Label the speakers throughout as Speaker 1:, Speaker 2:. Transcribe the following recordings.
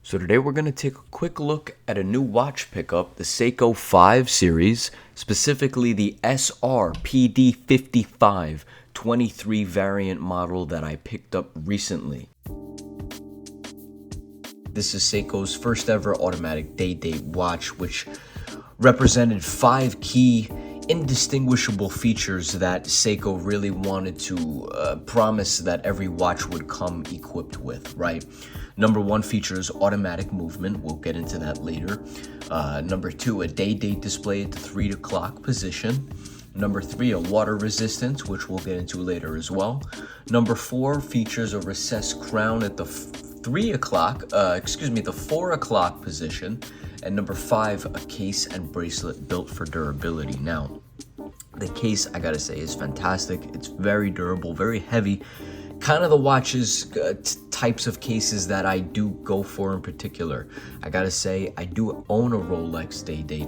Speaker 1: So today we're going to take a quick look at a new watch pickup, the Seiko 5 series, specifically the SR-PD55 23 variant model that I picked up recently. This is Seiko's first ever automatic day-date watch, which represented 5 key indistinguishable features that Seiko really wanted to promise that every watch would come equipped with, right? Number 1 features automatic movement. We'll get into that later. Number 2, a day-date display at the 3 o'clock position. Number 3, a water resistance, which we'll get into later as well. Number 4 features a recessed crown at the 4 o'clock position. And number 5, a case and bracelet built for durability. Now, the case, I gotta say, is fantastic. It's very durable, very heavy. Kind of the watches types of cases that I do go for in particular. I gotta say, I do own a Rolex Day-Date.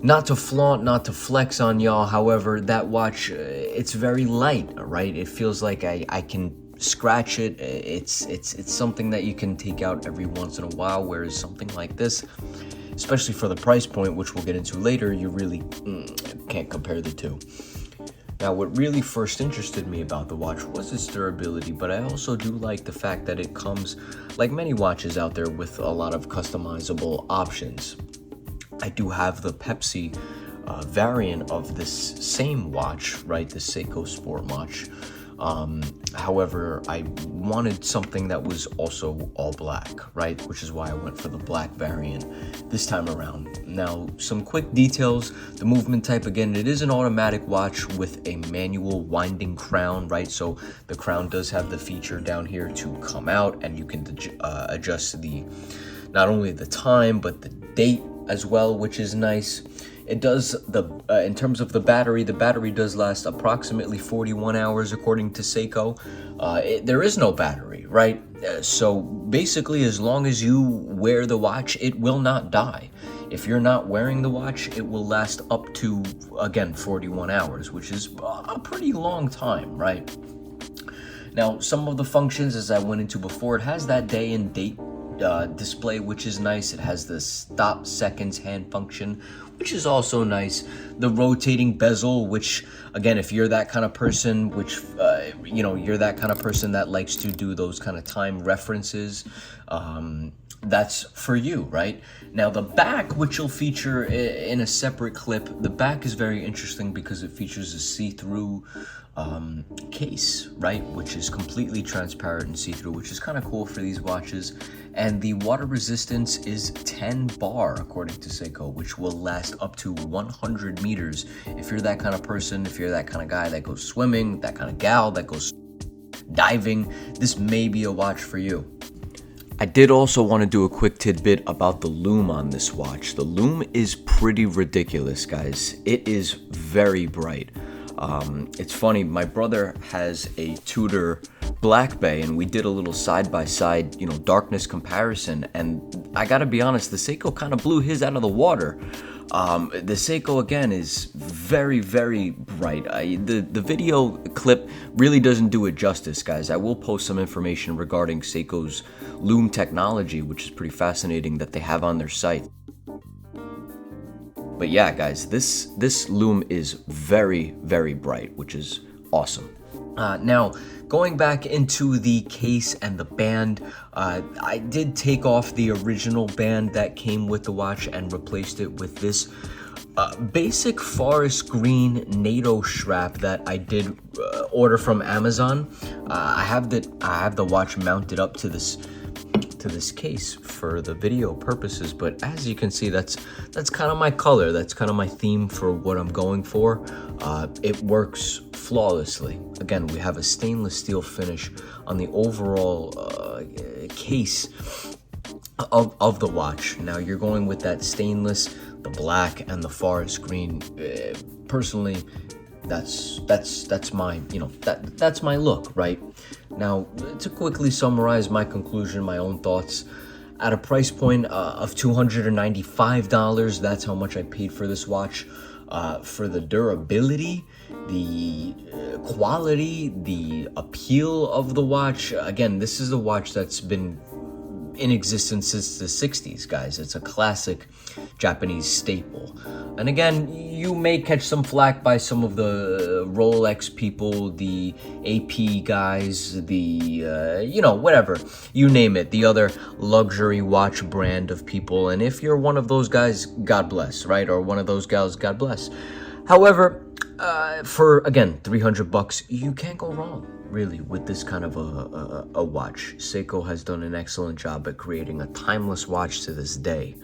Speaker 1: Not to flaunt, not to flex on y'all, however, that watch, it's very light, right? It feels like I can scratch it. It's something that you can take out every once in a while, whereas something like this, especially for the price point, which we'll get into later, you really can't compare the two. Now, what really first interested me about the watch was its durability, but I also do like the fact that it comes, like many watches out there, with a lot of customizable options. I do have the Pepsi variant of this same watch, right, the Seiko Sport watch. However, I wanted something that was also all black, right? Which is why I went for the black variant this time around. Now, some quick details. The movement type, again, it is an automatic watch with a manual winding crown, right? So the crown does have the feature down here to come out, and you can adjust not only the time, but the date as well, which is nice. It does, in terms of the battery does last approximately 41 hours according to Seiko. There is no battery, right? So basically, as long as you wear the watch, it will not die. If you're not wearing the watch, it will last up to, again, 41 hours, which is a pretty long time, right? Now, some of the functions, as I went into before, it has that day and date display, which is nice. It has the stop seconds hand function, which is also nice. The rotating bezel, which, again, if you're that kind of person, you're that kind of person that likes to do those kind of time references, that's for you, right? Now, the back, which you'll feature in a separate clip, the back is very interesting because it features a see-through case, right, which is completely transparent and see-through, which is kind of cool for these watches. And the water resistance is 10 bar according to Seiko, which will last up to 100 meters. If you're that kind of person, if you're that kind of guy that goes swimming, that kind of gal that goes diving, this may be a watch for you. I did also want to do a quick tidbit about the lume on this watch. The lume is pretty ridiculous, guys. It is very bright. It's funny, my brother has a Tudor Black Bay, and we did a little side-by-side, darkness comparison, and I gotta be honest, the Seiko kind of blew his out of the water. The Seiko, again, is very, very bright. The video clip really doesn't do it justice, guys. I will post some information regarding Seiko's lume technology, which is pretty fascinating that they have on their site. But yeah, guys, this lume is very, very bright, which is awesome. Now, going back into the case and the band, I did take off the original band that came with the watch and replaced it with this basic forest green NATO strap that I did order from Amazon. I have the watch mounted up to this case for the video purposes, but as you can see, that's kind of my color, that's kind of my theme for what I'm going for. It works flawlessly. Again, we have a stainless steel finish on the overall case of the watch. Now, you're going with that stainless, the black, and the forest green. Personally, that's my that's my look, right? Now, to quickly summarize my conclusion, my own thoughts, at a price point of $295, that's how much I paid for this watch. For the durability, the quality, the appeal of the watch, again, this is a watch that's been in existence since the 60s, guys. It's a classic Japanese staple. And again, you may catch some flack by some of the Rolex people, the AP guys, the, whatever, you name it, the other luxury watch brand of people. And if you're one of those guys, God bless, right? Or one of those gals, God bless. However, for, again, $300, you can't go wrong, really, with this kind of a watch. Seiko has done an excellent job at creating a timeless watch to this day.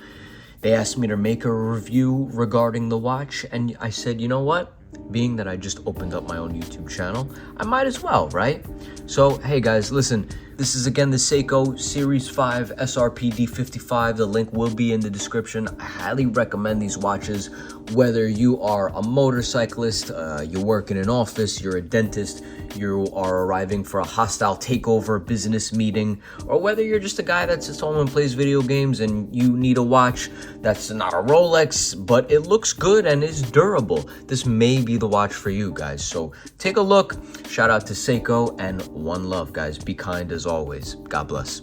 Speaker 1: They asked me to make a review regarding the watch, and I said, you know what? Being that I just opened up my own YouTube channel, I might as well, right? So, hey guys, listen, this is again the Seiko Series 5 SRP D55. The link will be in the description. I highly recommend these watches, whether you are a motorcyclist, you work in an office, you're a dentist, you are arriving for a hostile takeover business meeting, or whether you're just a guy that sits home and plays video games and you need a watch that's not a Rolex, but it looks good and is durable. This may be the watch for you guys. So take a look. Shout out to Seiko, and one love, guys. Be kind as always. God bless.